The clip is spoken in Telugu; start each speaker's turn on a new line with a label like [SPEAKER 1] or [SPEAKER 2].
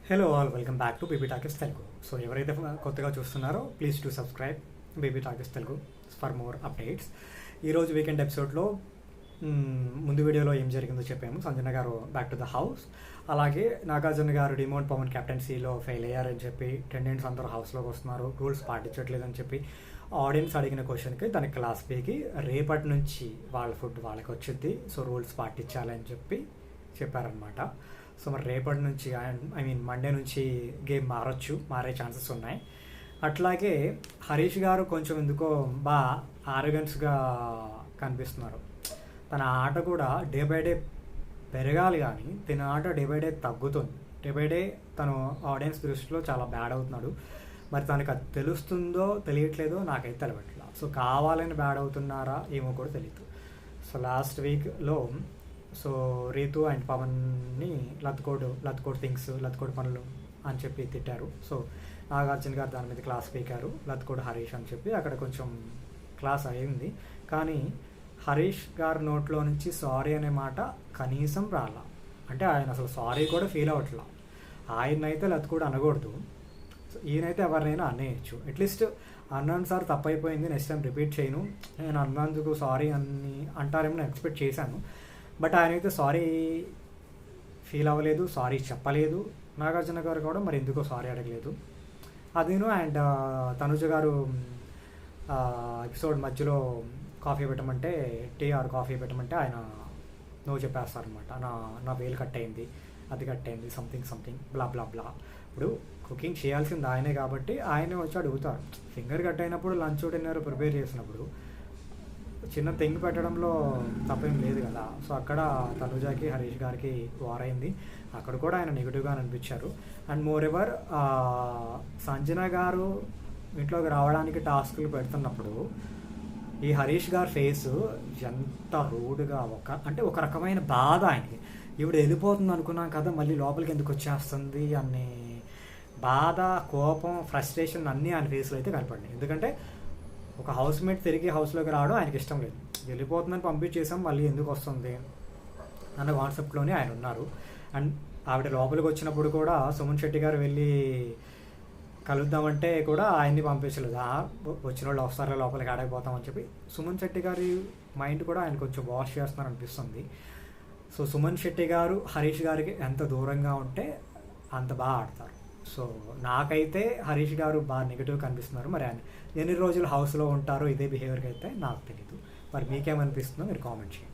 [SPEAKER 1] Hello all, welcome back to baby talkies Telugu. So ఎవరైతే కొత్తగా చూస్తున్నారో please to subscribe baby talkies Telugu for more updates. ఈరోజు వీకెండ్ ఎపిసోడ్లో ముందు వీడియోలో ఏం జరిగిందో చెప్పాము. సంజన గారు బ్యాక్ టు ద హౌస్, అలాగే నాగార్జున గారు డిమోన్ పవన్ కెప్టెన్సీలో ఫెయిల్ అయ్యారని చెప్పి టెండెంట్స్ అందరూ హౌస్లోకి వస్తున్నారు, రూల్స్ పాటించట్లేదని చెప్పి ఆడియన్స్ అడిగిన క్వశ్చన్కి తన క్లాస్ బీకి రేపటి నుంచి వాళ్ళ ఫుడ్ వాళ్ళకి వచ్చింది, సో రూల్స్ పాటించాలని చెప్పి చెప్పారనమాట. సో మరి రేపటి నుంచి మండే నుంచి గేమ్ మారే ఛాన్సెస్ ఉన్నాయి. అట్లాగే హరీష్ గారు కొంచెం ఎందుకో బాగా ఆరోగెన్స్గా కనిపిస్తున్నారు. తన ఆట కూడా డే బై డే పెరగాలి, కానీ తన ఆట డే బై డే తగ్గుతుంది. డే బై డే తను ఆడియన్స్ దృష్టిలో చాలా బ్యాడ్ అవుతున్నాడు. మరి తనకు అది తెలుస్తుందో తెలియట్లేదో నాకైతే తెలియట్లేదు. సో కావాలని బ్యాడ్ అవుతున్నారా ఏమో కూడా తెలియదు. సో లాస్ట్ వీక్లో రీతు అండ్ పవన్ని లత్కోడ్ థింగ్స్, లత్కోడ్ పనులు అని చెప్పి తిట్టారు. సో నాగార్జున గారు దాని మీద క్లాస్ పీకారు, లత్కోడ్ హరీష్ అని చెప్పి అక్కడ కొంచెం క్లాస్ అయింది. కానీ హరీష్ గారి నోట్లో నుంచి సారీ అనే మాట కనీసం రాలా. అంటే ఆయన అసలు సారీ కూడా ఫీల్ అవ్వట్లా. ఆయనైతే లత్కోడ్ అనకూడదు, ఈయనైతే ఎవరినైనా అనేయచ్చు. అట్లీస్ట్ అన్నాను సార్ తప్పైపోయింది, నెక్స్ట్ టైం రిపీట్ చేయను, నేను అన్నందుకు సారీ అని అంటారేమో నేను ఎక్స్పెక్ట్ చేశాను. బట్ ఆయన అయితే సారీ ఫీల్ అవ్వలేదు, సారీ చెప్పలేదు. నాగార్జున గారు కూడా మరి ఎందుకో సారీ అడగలేదు. అదిను అండ్ తనుజ గారు ఎపిసోడ్ మధ్యలో కాఫీ పెట్టమంటే, టీ ఆర్ కాఫీ పెట్టమంటే ఆయన నో చెప్పేస్తారనమాట. నా వేలు కట్ అయింది, అది కట్ అయింది, సంథింగ్ బ్లా బ్లా బ్లా. ఇప్పుడు కుకింగ్ చేయాల్సింది ఆయనే కాబట్టి ఆయనే వచ్చి అడుగుతారు. ఫింగర్ కట్ అయినప్పుడు లంచ్ డిన్నర్ ప్రిపేర్ చేసినప్పుడు చిన్న తెంగి పెట్టడంలో తప్పేం లేదు కదా. సో అక్కడ తనుజాకి హరీష్ గారికి వారైంది. అక్కడ కూడా ఆయన నెగిటివ్గా అనిపించారు. అండ్ మోర్ ఎవర్ సంజన గారు ఇంట్లోకి రావడానికి టాస్క్లు పెడుతున్నప్పుడు ఈ హరీష్ గారి ఫేస్ ఎంత రూడ్గా, ఒక రకమైన బాధ ఆయనకి. ఈవిడ వెళ్ళిపోతుంది అనుకున్నాం కదా, మళ్ళీ లోపలికి ఎందుకు వచ్చేస్తుంది అనే బాధ, కోపం, ఫ్రస్ట్రేషన్ అన్నీ ఆయన ఫేస్లో అయితే కనపడినాయి. ఎందుకంటే ఒక హౌస్ మేట్ తిరిగి హౌస్లోకి రావడం ఆయనకి ఇష్టం లేదు. వెళ్ళిపోతుందని పంపించేసాం, మళ్ళీ ఎందుకు వస్తుంది అన్న కాన్సెప్ట్లోనే ఆయన ఉన్నారు. అండ్ ఆవిడ లోపలికి వచ్చినప్పుడు కూడా సుమన్ శెట్టి గారు వెళ్ళి కలుద్దామంటే కూడా ఆయన్ని పంపించలేదు. వచ్చిన వాళ్ళు వస్తారో లోపలికి ఆడకపోతామని చెప్పి సుమన్ శెట్టి గారి మైండ్ కూడా ఆయన కొంచెం వాష్ చేస్తున్నారు అనిపిస్తుంది. సో సుమన్ శెట్టి గారు హరీష్ గారికి ఎంత దూరంగా ఉంటే అంత బాగా ఆడతారు. సో నాకైతే హరీష్ గారు బాగా నెగిటివ్ కనిపిస్తున్నారు. మరి ఆయన ఎన్ని రోజులు హౌస్లో ఉంటారో ఇదే బిహేవియర్కి అయితే నాకు తెలీదు. మరి మీకేమనిపిస్తుందో మీరు కామెంట్ చేయండి.